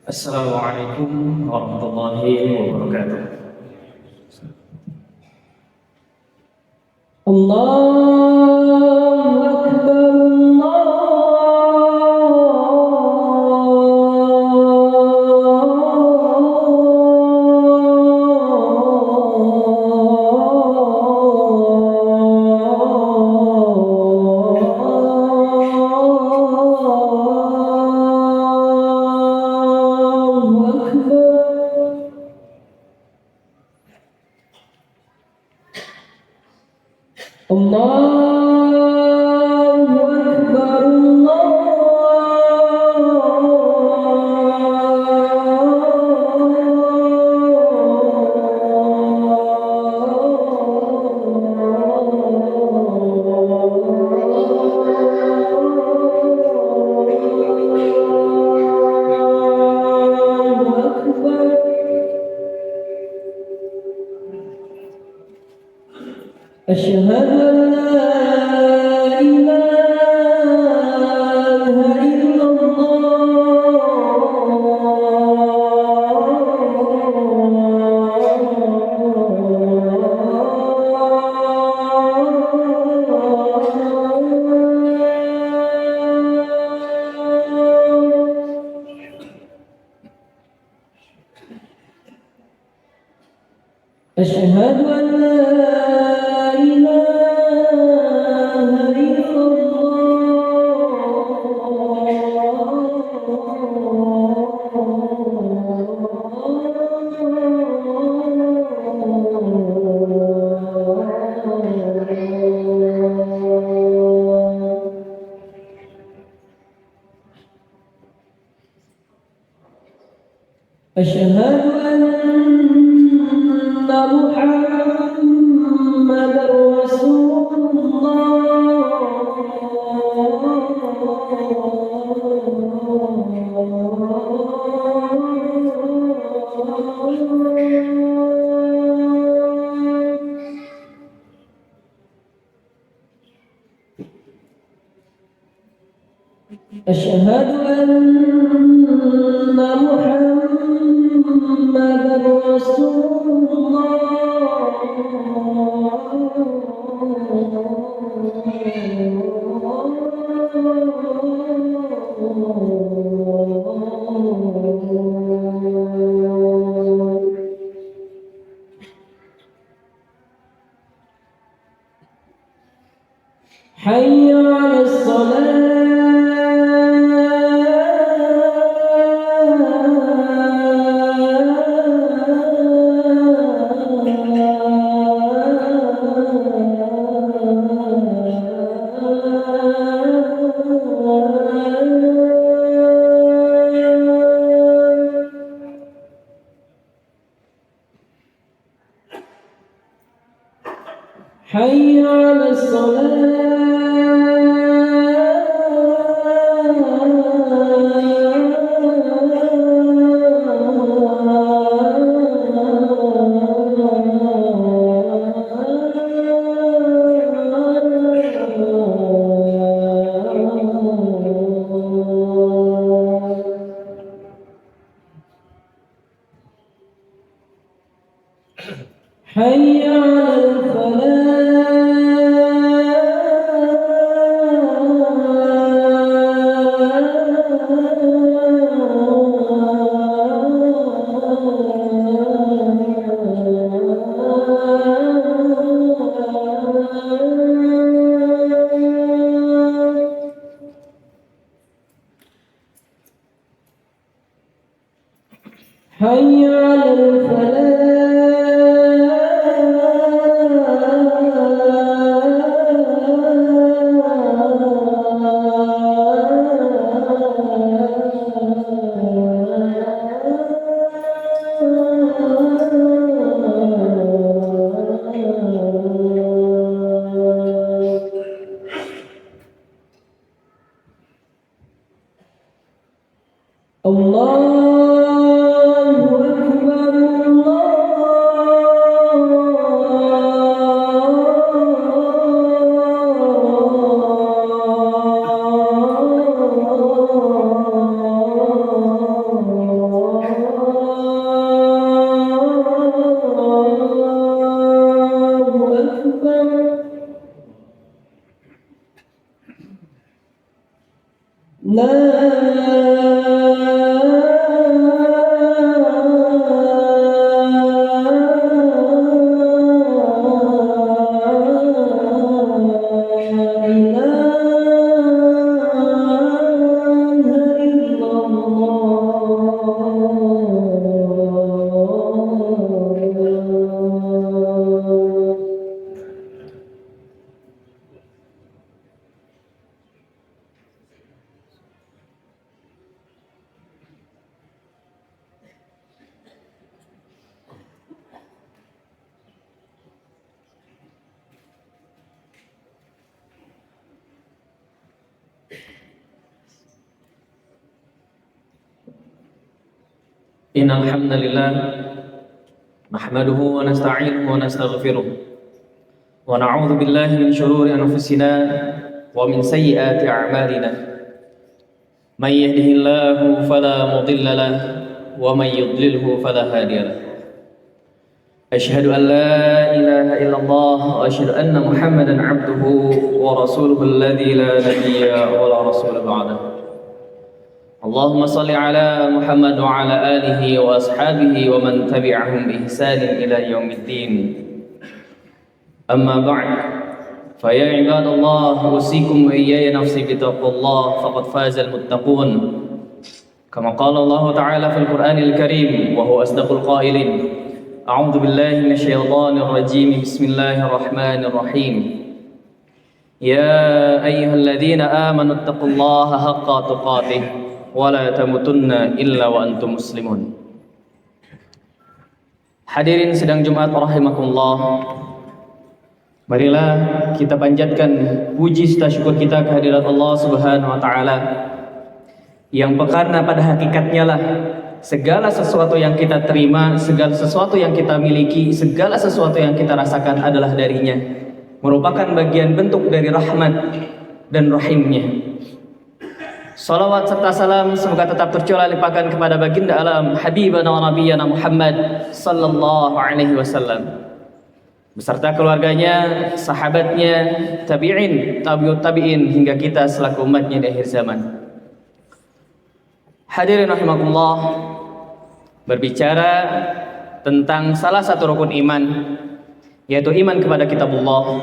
Assalamualaikum warahmatullahi wabarakatuh. Allahu Akbar. أشهد أن لا إله إلا أشهد أن لا أشهد أن محمد رسول أشهد أن محمد رسول حي على الصلاة حي على الصلاة حي على حي على الله لا Innal hamdalillah nahmaduhu wa nasta'inuhu wa nastaghfiruh wa na'udzu billahi min shururi anfusina wa min sayyiati a'malina. May yahdihillahu fala mudilla lahu wa may yudlilhu fala hadiya lahu. Asyhadu an la ilaha illallah wa asyhadu anna Muhammadan 'abduhu wa rasuluhu alladzi la nabiyya wa la rasula ba'dahu. Allahumma salli ala Muhammad wa ala alihi wa ashabihi wa man tabi'ahum bi ihsanin ila yaumiddin. Amma ba'd. Fa ya ibadallah, usikum wa iyaya nafsi bi taqwallah faqad fazal muttaqun. Kama qala Allah ta'ala fil Qur'anil Karim wa huwa asdaqul qailin. A'udzu billahi minasyaitonir rajim. Bismillahirrahmanirrahim. Ya ayyuhalladzina amanu taqullaha haqqa tuqatih wala tamutunna illa wa antum muslimun. Hadirin sidang Jumat rahimakumullah, marilah kita panjatkan puji serta syukur kita kehadirat Allah Subhanahu wa taala yang karena pada hakikatnya lah segala sesuatu yang kita terima, segala sesuatu yang kita miliki, segala sesuatu yang kita rasakan adalah darinya, merupakan bagian bentuk dari rahmat dan rahimnya. Salawat serta salam semoga tetap tercurah limpahkan kepada baginda alam Habibana wa Nabiyana Muhammad sallallahu alaihi wasallam beserta keluarganya, sahabatnya, tabi'in, tabi'ut tabi'in hingga kita selaku umatnya di akhir zaman. Hadirin rahimakumullah, berbicara tentang salah satu rukun iman yaitu iman kepada kitabullah,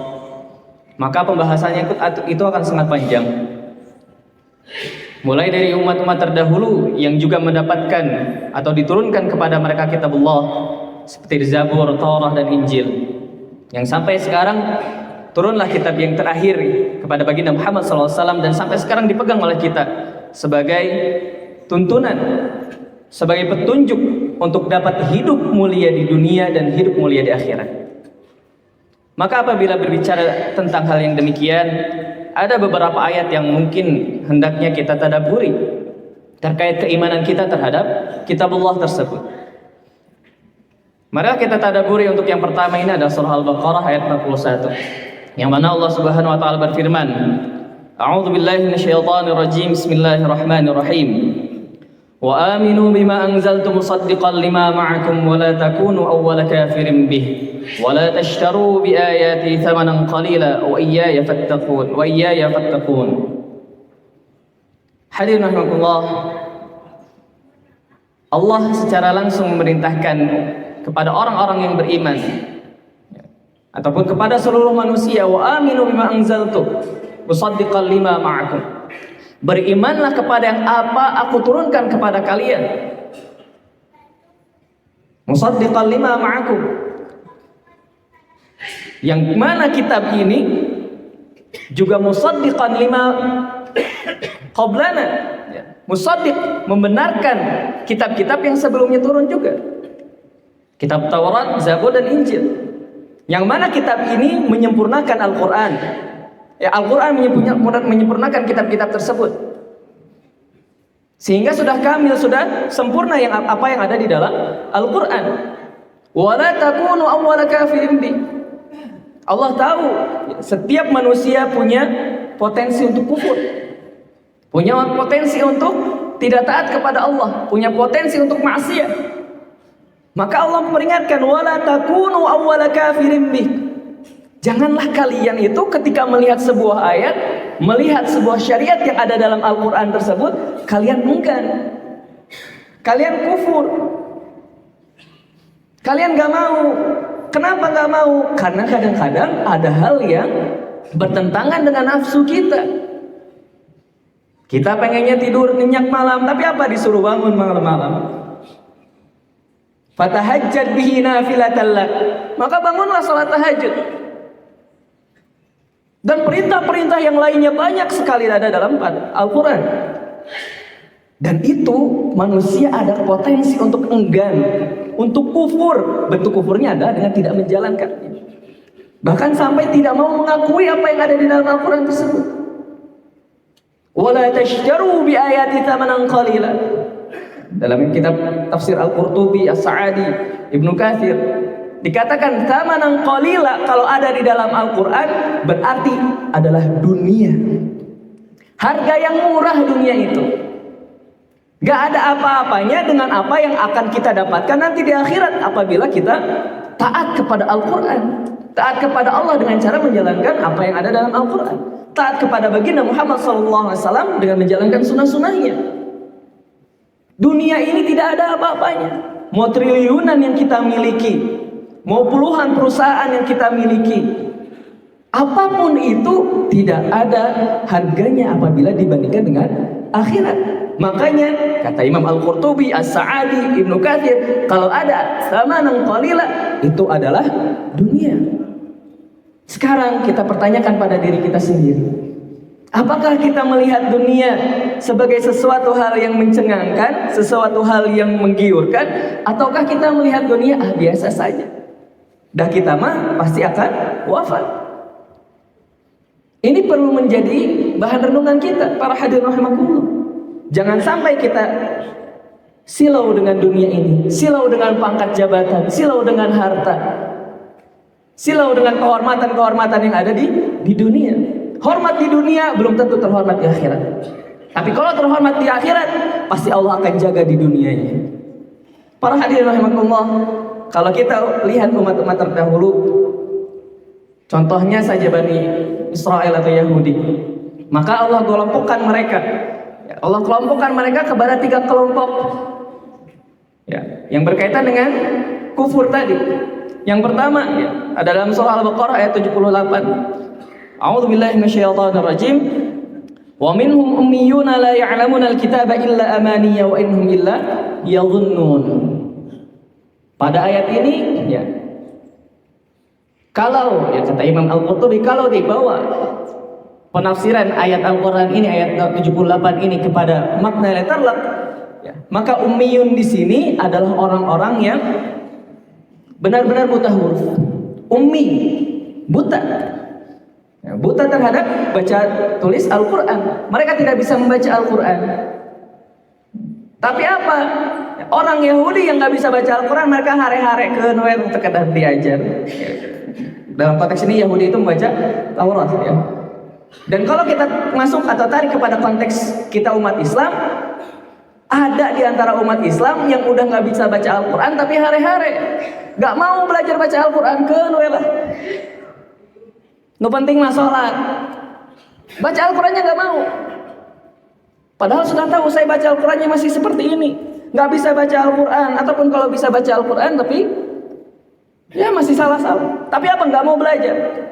maka pembahasannya itu akan sangat panjang. Mulai dari umat-umat terdahulu yang juga mendapatkan atau diturunkan kepada mereka kitabullah seperti Zabur, Taurat dan Injil, yang sampai sekarang turunlah kitab yang terakhir kepada baginda Muhammad SAW dan sampai sekarang dipegang oleh kita sebagai tuntunan, sebagai petunjuk untuk dapat hidup mulia di dunia dan hidup mulia di akhirat. Maka apabila berbicara tentang hal yang demikian, ada beberapa ayat yang mungkin hendaknya kita tadabburi terkait keimanan kita terhadap kitabullah tersebut. Mari kita tadabburi. Untuk yang pertama ini adalah surah Al-Baqarah ayat 41, yang mana Allah Subhanahu wa taala berfirman, A'udzu billahi minasyaitonir rajim. Bismillahirrahmanirrahim. Wa aminu bima anzaltu musaddiqan lima ma'akum wa la takunu awwala kafirin bih wa la tashtaru bi ayati thamanan qalila wa iyaya fattaqun. Hadirin rahimakumullah, Allah secara langsung memerintahkan kepada orang-orang yang beriman ataupun kepada seluruh manusia, wa aminu bima anzaltu musaddiqan lima ma'akum, berimanlah kepada yang apa aku turunkan kepada kalian. Musaddiqan lima ma'akum, yang mana kitab ini juga musaddiqan lima qablana, musaddiq, membenarkan kitab-kitab yang sebelumnya turun juga, kitab Taurat, Zabur dan Injil, yang mana kitab ini menyempurnakan Al-Quran. Al-Quran menyempurnakan kitab-kitab tersebut sehingga sudah kamil, sudah sempurna yang apa yang ada di dalam Al-Quran. Wa la takunu awwala kafirin bi. Allah tahu setiap manusia punya potensi untuk kufur, punya potensi untuk tidak taat kepada Allah, punya potensi untuk maksiat. Maka Allah memperingatkan, wa la takunu awwala kafirin bi. Janganlah kalian itu ketika melihat sebuah ayat melihat sebuah syariat yang ada dalam Al-Quran tersebut, kalian enggan, kalian kufur, kalian gak mau. Kenapa gak mau? Karena kadang-kadang ada hal yang bertentangan dengan nafsu kita. Kita pengennya tidur nyenyak malam, tapi apa? Disuruh bangun malam-malam. Fatahajjad bihi nafilatan lak. Maka bangunlah salat tahajud. Dan perintah-perintah yang lainnya banyak sekali ada dalam Al-Quran. Dan itu manusia ada potensi untuk enggan, untuk kufur. Bentuk kufurnya adalah dengan tidak menjalankannya. Bahkan sampai tidak mau mengakui apa yang ada di dalam Al-Quran tersebut. Wala tashtaru bi ayati thamanan qalila. Dalam kitab tafsir Al-Qurtubi, As-Sa'adi, Ibnu Katsir dikatakan thamanan qalila kalau ada di dalam Al-Quran berarti adalah dunia. Harga yang murah dunia itu. Gak ada apa-apanya dengan apa yang akan kita dapatkan nanti di akhirat apabila kita taat kepada Al-Quran, taat kepada Allah dengan cara menjalankan apa yang ada dalam Al-Quran, taat kepada baginda Muhammad SAW dengan menjalankan sunnah-sunnahnya. Dunia ini tidak ada apa-apanya. Mau triliunan yang kita miliki, mau puluhan perusahaan yang kita miliki, apapun itu tidak ada harganya apabila dibandingkan dengan akhirat. Makanya kata Imam Al-Qurtubi, As-Sa'adi, Ibnu Katsir, kalau ada thamanan qalila itu adalah dunia. Sekarang kita pertanyakan pada diri kita sendiri. Apakah kita melihat dunia sebagai sesuatu hal yang mencengangkan, sesuatu hal yang menggiurkan, ataukah kita melihat dunia biasa saja? Dah kita mah pasti akan wafat. Ini perlu menjadi bahan renungan kita, para hadirin rahimakumullah. Jangan sampai kita silau dengan dunia ini, silau dengan pangkat jabatan, silau dengan harta, silau dengan kehormatan-kehormatan yang ada di dunia. Hormat di dunia belum tentu terhormat di akhirat. Tapi kalau terhormat di akhirat, pasti Allah akan jaga di dunianya. Para hadirin rahimakumullah, kalau kita lihat umat-umat terdahulu, contohnya saja Bani Israel atau Yahudi, maka Allah kelompokkan mereka. Allah kelompokkan mereka kepada 3 kelompok. Ya, yang berkaitan dengan kufur tadi. Yang pertama ada dalam surah Al-Baqarah ayat 78. A'udzubillahi minasyaitonirrajim. Wa minhum ummiyuna la ya'lamuna al-kitaba illa amaniya wa innahum illa yadhunnun. Pada ayat ini ya, kalau ya kata Imam Al-Qurtubi, kalau dibawa penafsiran ayat Al-Quran ini, ayat 78 ini kepada makna letterlek, ya, maka ummiyun di sini adalah orang-orang yang benar-benar buta huruf. Ummi, buta, ya, buta terhadap baca tulis Al-Quran. Mereka tidak bisa membaca Al-Quran. Tapi apa? Orang Yahudi yang nggak bisa baca Al-Quran, mereka hare-hare ke Noel untuk diajar. Dalam konteks ini Yahudi itu membaca Taurat, ya. Dan kalau kita masuk atau tarik kepada konteks kita umat Islam, ada di antara umat Islam yang udah nggak bisa baca Al-Quran tapi hare-hare, nggak mau belajar baca Al-Quran, ke Nuelah. Nu penting mah sholat, baca Al-Qurannya nggak mau. Padahal sudah tahu saya baca Al-Qurannya masih seperti ini, nggak bisa baca Al-Quran, ataupun kalau bisa baca Al-Quran tapi ya masih salah-salah. Tapi apa, nggak mau belajar.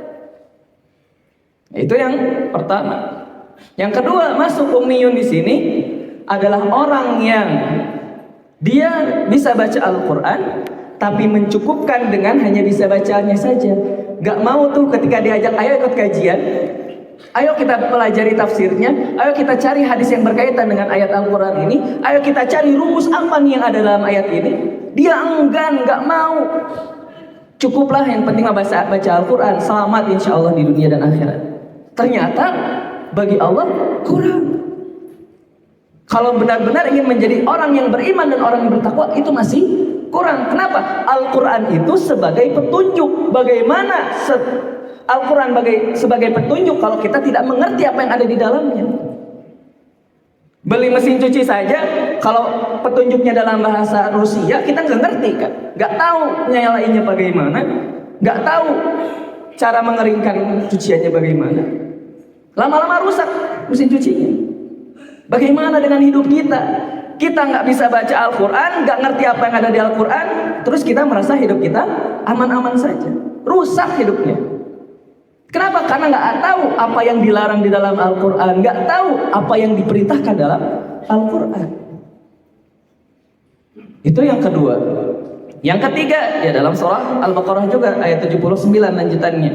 Itu yang pertama. Yang kedua, masuk ummiyun di sini adalah orang yang dia bisa baca Al-Quran tapi mencukupkan dengan hanya bisa bacanya saja. Gak mau tuh ketika diajak, ayo ikut kajian, ayo kita pelajari tafsirnya, ayo kita cari hadis yang berkaitan dengan ayat Al-Quran ini, ayo kita cari rumus apa nih yang ada dalam ayat ini. Dia enggan, gak mau. Cukuplah, yang penting baca Al-Quran, selamat insya Allah di dunia dan akhirat. Ternyata bagi Allah kurang. Kalau benar-benar ingin menjadi orang yang beriman dan orang yang bertakwa, itu masih kurang. Kenapa? Al-Quran itu sebagai petunjuk. Bagaimana Al-Quran sebagai petunjuk kalau kita tidak mengerti apa yang ada di dalamnya? Beli mesin cuci saja, kalau petunjuknya dalam bahasa Rusia, kita nggak ngerti kan? Nggak tahu nyalainnya bagaimana, nggak tahu cara mengeringkan cuciannya bagaimana. Lama-lama rusak mesin cucinya. Bagaimana dengan hidup kita? Kita nggak bisa baca Al-Quran, nggak ngerti apa yang ada di Al-Quran, terus kita merasa hidup kita aman-aman saja. Rusak hidupnya. Kenapa? Karena nggak tahu apa yang dilarang di dalam Al-Quran, nggak tahu apa yang diperintahkan dalam Al-Quran. Itu yang kedua. Yang ketiga, ya dalam surah Al-Baqarah juga ayat 79 lanjutannya.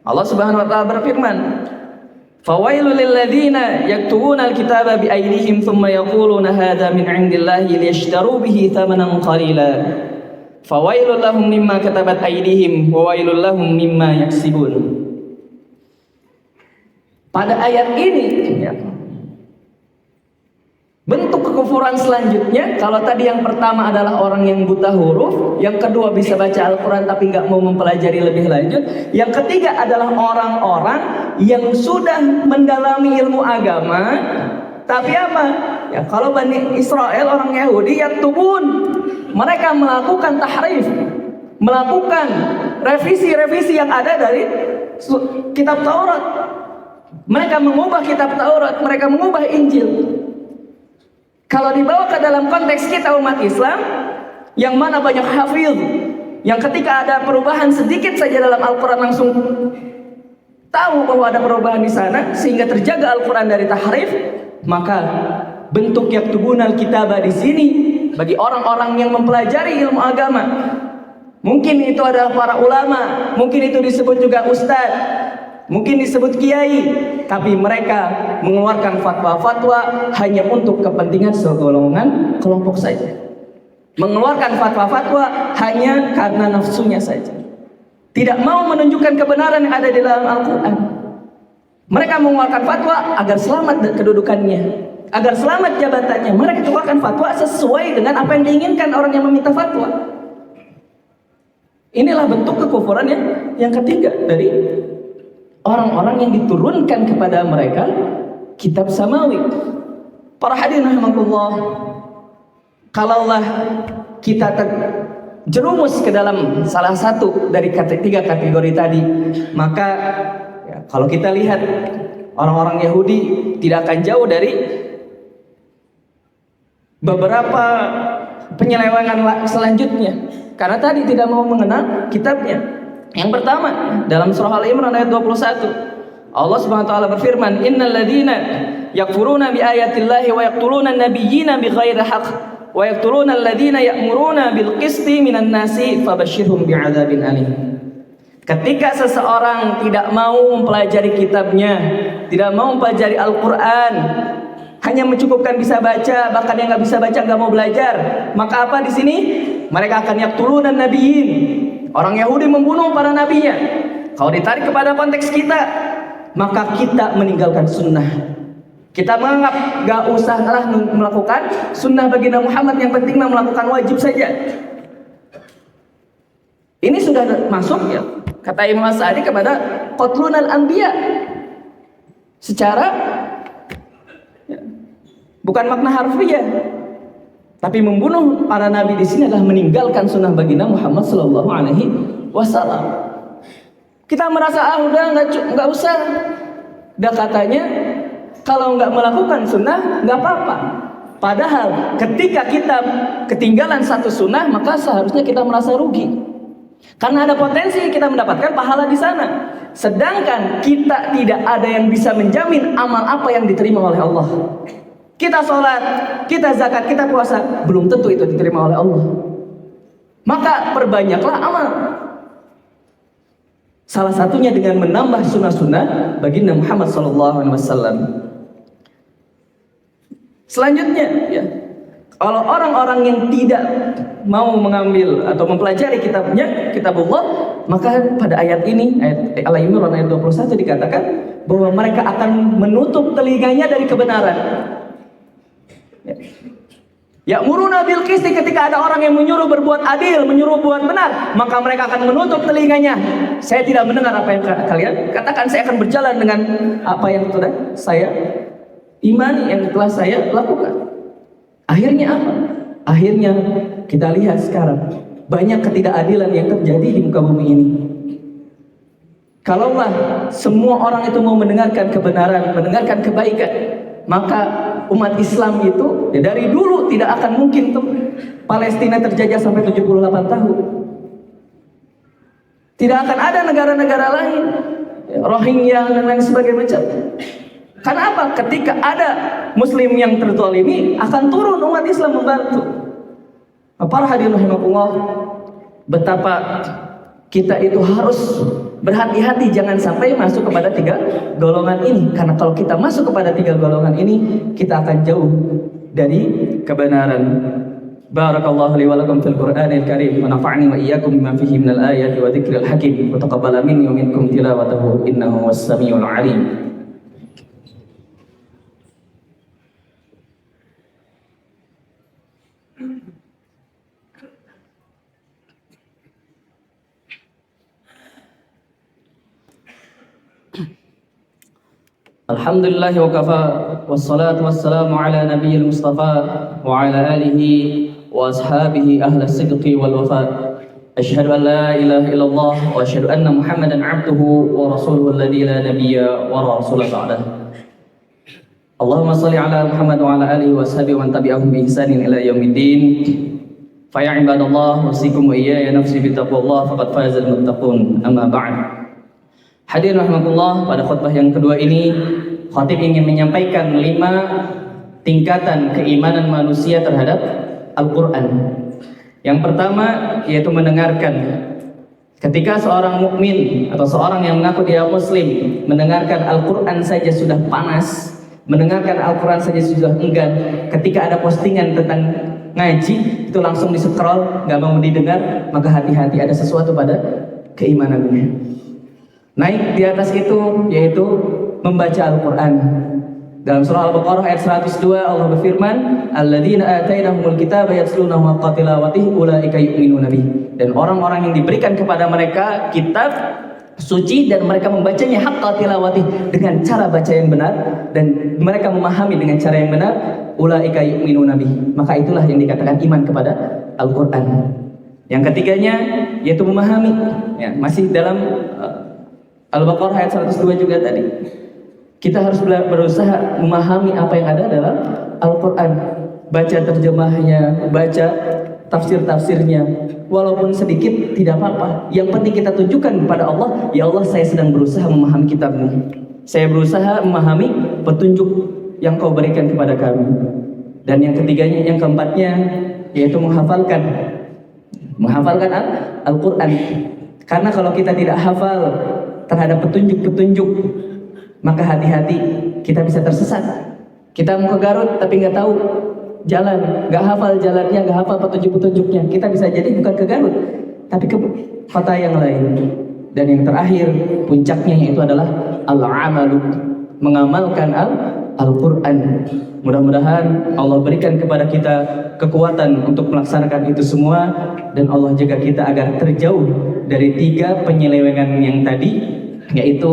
Allah Subhanahu wa taala berfirman, "Fawailul lil ladzina yaktubuna al-kitaba bi aydihim thumma yaquluna hadza min 'indillahi liyashtaru bihi thamanan qalila. Fawailul lahum mimma katabat aydihim wa wailul lahum mimma yaksibun." Pada ayat ini, ya, bentuk kekufuran selanjutnya, kalau tadi yang pertama adalah orang yang buta huruf, yang kedua bisa baca Al-Quran tapi nggak mau mempelajari lebih lanjut, yang ketiga adalah orang-orang yang sudah mendalami ilmu agama, tapi apa? Ya, kalau Bani Israel, orang Yahudi, yaktubun, mereka melakukan tahrif, melakukan revisi-revisi yang ada dari kitab Taurat. Mereka mengubah kitab Taurat, mereka mengubah Injil. Kalau dibawa ke dalam konteks kita umat Islam, yang mana banyak hafiz, yang ketika ada perubahan sedikit saja dalam Al-Quran langsung tahu bahwa ada perubahan di sana, sehingga terjaga Al-Quran dari tahrif, maka bentuk yaktubunal kitabah di sini bagi orang-orang yang mempelajari ilmu agama, mungkin itu adalah para ulama, mungkin itu disebut juga ustadz, mungkin disebut kiai, tapi mereka mengeluarkan fatwa-fatwa hanya untuk kepentingan segolongan kelompok saja. Mengeluarkan fatwa-fatwa hanya karena nafsunya saja. Tidak mau menunjukkan kebenaran yang ada di dalam Al-Quran. Mereka mengeluarkan fatwa agar selamat kedudukannya, agar selamat jabatannya. Mereka keluarkan fatwa sesuai dengan apa yang diinginkan orang yang meminta fatwa. Inilah bentuk kekufuran yang ketiga dari orang-orang yang diturunkan kepada mereka kitab samawi. Para hadirin rahimakumullah, kalaulah kita terjerumus ke dalam salah satu dari tiga kategori tadi, maka ya, kalau kita lihat orang-orang Yahudi tidak akan jauh dari beberapa penyelewengan selanjutnya, karena tadi tidak mau mengenal kitabnya. Yang pertama, dalam surah Al-Imran ayat 21, Allah Subhanahu wa taala berfirman, "Innal ladzina yakfuruna bi ayatillahi wa yaqtuluna an-nabiyyina bighairi haqq wa yaqtuluna alladzina ya'muruna bil qisti minan nasi fabashshirhum bi'adzabin alim." Ketika seseorang tidak mau mempelajari kitabnya, tidak mau mempelajari Al-Qur'an, hanya mencukupkan bisa baca, bahkan yang nggak bisa baca nggak mau belajar, maka apa di sini? Mereka akan yaqtuluna an-nabiyyin. Orang Yahudi membunuh para nabinya. Kalau ditarik kepada konteks kita, maka kita meninggalkan sunnah. Kita menganggap gak usahlah melakukan sunnah baginda Muhammad, yang penting melakukan wajib saja. Ini sudah masuk, ya, kata Imam Sa'di, kepada qatlunal anbiya. Secara ya, bukan makna harfiah, tapi membunuh para nabi di sini adalah meninggalkan sunnah baginda Muhammad Sallallahu Alaihi Wasallam. Kita merasa udah nggak usah, dah katanya kalau nggak melakukan sunnah nggak apa-apa. Padahal ketika kita ketinggalan satu sunnah, maka seharusnya kita merasa rugi, karena ada potensi kita mendapatkan pahala di sana. Sedangkan kita tidak ada yang bisa menjamin amal apa yang diterima oleh Allah. Kita sholat, kita zakat, kita puasa, belum tentu itu diterima oleh Allah. Maka perbanyaklah amal. Salah satunya dengan menambah sunnah-sunnah baginda Muhammad SAW. Selanjutnya, ya, kalau orang-orang yang tidak mau mengambil atau mempelajari kitabnya, kitabullah, maka pada ayat ini, ayat Al-Imran ayat 21 dikatakan bahwa mereka akan menutup telinganya dari kebenaran. Ya'muruna bil qisti, ketika ada orang yang menyuruh berbuat adil, menyuruh buat benar, maka mereka akan menutup telinganya. Saya tidak mendengar apa yang kalian katakan, saya akan berjalan dengan apa yang sudah saya imani, yang telah saya lakukan. Akhirnya apa? Akhirnya kita lihat sekarang banyak ketidakadilan yang terjadi di muka bumi ini. Kalaulah semua orang itu mau mendengarkan kebenaran, mendengarkan kebaikan, maka umat Islam itu ya dari dulu tidak akan mungkin tuh Palestina terjajah sampai 78 tahun. Tidak akan ada negara-negara lain, Rohingya dan lain sebagainya macam. Karena apa? Ketika ada Muslim yang terzalimi, akan turun umat Islam membantu. Para hadirin rahimakumullah, betapa kita itu harus berhati-hati jangan sampai masuk kepada 3 golongan ini. Karena kalau kita masuk kepada 3 golongan ini, kita akan jauh dari kebenaran. Barakallahu li wa lakum fil Qur'anil Karim wa nafa'ani wa iyyakum bima fihi minal ayati wa dzikril hakim wa taqabbala minni wa minkum tilawatahu innahu was-sami'ul 'alim. Alhamdulillah wa kafa wassalatu wassalamu ala nabiyil mustafa wa ala alihi wa ashabihi ahla sidqi wal wafa. Asyhadu an la ilaha illallah wa asyhadu anna Muhammadan abduhu wa rasuluhu alladzi la nabiyya wa rasula ba'dah. Allahumma shalli ala Muhammad wa ala alihi wa ashabihi wa man tabi'ahum bi ihsanin ila yaumiddin. Fa ya ibadallah usikum wa iyaya nafsi bi taqwallah faqad fazal muttaqun. Amma ba'd. Hadirin rahmatullah, pada khutbah yang kedua ini khatib ingin menyampaikan 5 tingkatan keimanan manusia terhadap Al-Quran. Yang pertama yaitu mendengarkan. Ketika seorang mukmin atau seorang yang mengaku dia muslim mendengarkan Al-Quran saja sudah panas, mendengarkan Al-Quran saja sudah enggan. Ketika ada postingan tentang ngaji itu langsung di-scroll, gak mau didengar, maka hati-hati ada sesuatu pada keimanannya. Naik di atas itu yaitu membaca Al-Quran. Dalam surah Al-Baqarah ayat 102 Allah berfirman, "Alladzina atainahumul kitaba yatlunahu haqqa tilawatihi ulaika yu'minuna bih." Dan orang-orang yang diberikan kepada mereka kitab suci dan mereka membacanya haqqa tilawatihi, dengan cara baca yang benar dan mereka memahami dengan cara yang benar, ulaika yu'minuna bih. Maka itulah yang dikatakan iman kepada Al-Quran. Yang ketiganya yaitu memahami. Ya, masih dalam Al-Baqarah ayat 102 juga tadi. Kita harus berusaha memahami apa yang ada dalam Al-Quran. Baca terjemahnya, baca tafsir-tafsirnya. Walaupun sedikit tidak apa-apa. Yang penting kita tunjukkan kepada Allah, ya Allah saya sedang berusaha memahami kitabmu. Saya berusaha memahami petunjuk yang kau berikan kepada kami. Dan yang ketiganya, yang keempatnya yaitu menghafalkan. Menghafalkan Al-Quran. Karena kalau kita tidak hafal terhadap petunjuk-petunjuk, maka hati-hati kita bisa tersesat. Kita mau ke Garut tapi nggak tahu jalan, nggak hafal jalannya, nggak hafal petunjuk-petunjuknya. Kita bisa jadi bukan ke Garut tapi ke kota yang lain. Dan yang terakhir puncaknya yaitu adalah al-amalu, mengamalkan Al-Quran. Mudah-mudahan Allah berikan kepada kita kekuatan untuk melaksanakan itu semua, dan Allah jaga kita agar terjauh dari 3 penyelewengan yang tadi, yaitu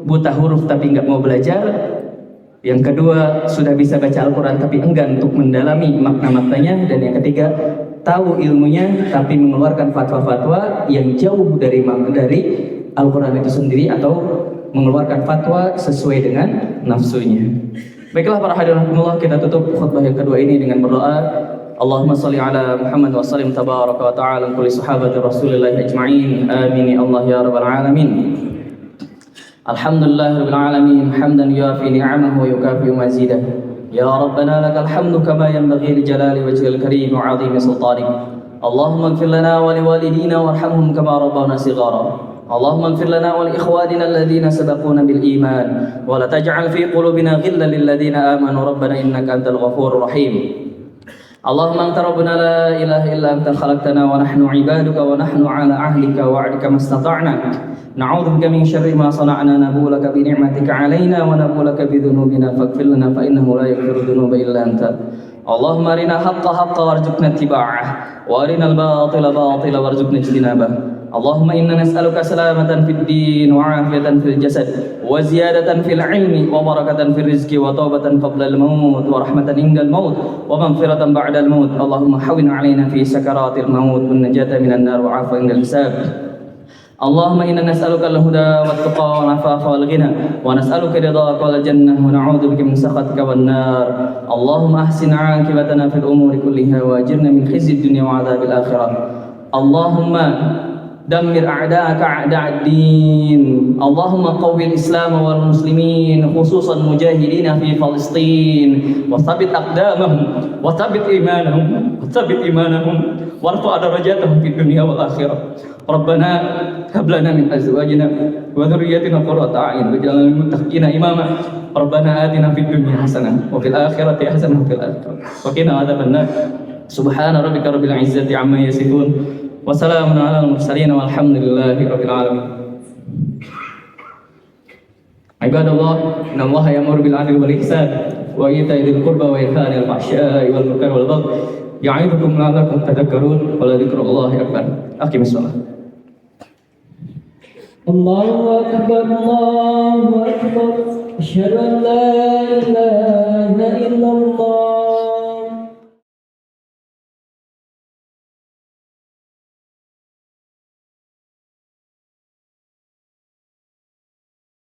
buta huruf tapi nggak mau belajar. Yang kedua, sudah bisa baca Al-Quran tapi enggan untuk mendalami makna-maknanya. Dan yang ketiga, tahu ilmunya tapi mengeluarkan fatwa-fatwa yang jauh dari Al-Quran itu sendiri, atau mengeluarkan fatwa sesuai dengan nafsunya. Baiklah para hadirin rahimakumullah, kita tutup khutbah yang kedua ini dengan berdoa. Allahumma shalli ala Muhammad wa sallim tabaraka wa ta'ala kulli sahabati Rasulillah ajma'in. Amin ya Allah ya rabbal alamin. Alhamdulillah rabbil alamin, hamdan yuafi ni'amahu wa yukafi mazidah. Ya Rabbana lakal hamdu kama yanbaghi li jalali wajhil karim wa 'azimi sultanik. Allahumma ighfir lana wa liwalidina warhamhum kama rabbawna shighara. اللهم اغفر لنا ولإخواننا الذين سبقونا بالإيمان ولا تجعل في قلوبنا غلا للذين آمنوا ربنا إنك أنت الغفور الرحيم. اللهم أنت ربنا لا إله إلا أنت خلقتنا ونحن عبادك ونحن على عهدك ووعدك ما استطعنا نعوذ بك من شر ما صنعنا نبوء لك بنعمتك علينا ونبوء لك بذنوبنا فاغفر لنا فإنه لا يغفر الذنوب إلا أنت. اللهم أرنا حق حقا وارزقنا اتباعه وأرنا الباطل باطلا وارزقنا اجتنابه. اللهم إنا نسألك سلامة في الدين وعافية في الجسد وزيادة في العلم وبركة في الرزق وتوبة قبل الموت ورحمة عند الموت ومغفرة بعد الموت. اللهم حون علينا في سكرات الموت والنجاة من النار وعافية عند الحساب. اللهم إنا نسألك الهدى والتقى والعفاف والغنى ونسألك رضاك والجنة ونعوذ بك من سخطك والنار. اللهم أحسن عاقبتنا في الأمور كلها وأجرنا من خزي الدنيا وعذاب الآخرة. اللهم دمر أعداءك أعداء الدين. اللهم قوي الإسلام والمسلمين خصوصا المجاهدين في فلسطين وثبت أقدامهم وثبت إيمانهم وارفع درجاتهم في الدنيا والآخرة. ربنا هب لنا من أزواجنا وذريتنا قرة أعين واجعلنا للمتقين إماما. ربنا آتنا في الدنيا حسنة وفي الآخرة حسنة وقنا عذاب النار. سبحان ربك رب العزة عما يصفون وسلام على المرسلين والحمد لله رب العالمين. عباد الله إن الله يأمر بالعدل والإحسان وإيتاء ذي القربى وإنهاء عن الفحشاء والمنكر والبغي يعظكم لعلكم تذكرون ولذكر الله أكبر. أقم الصلاة. الله أكبر الله أكبر أشهد أن لا إله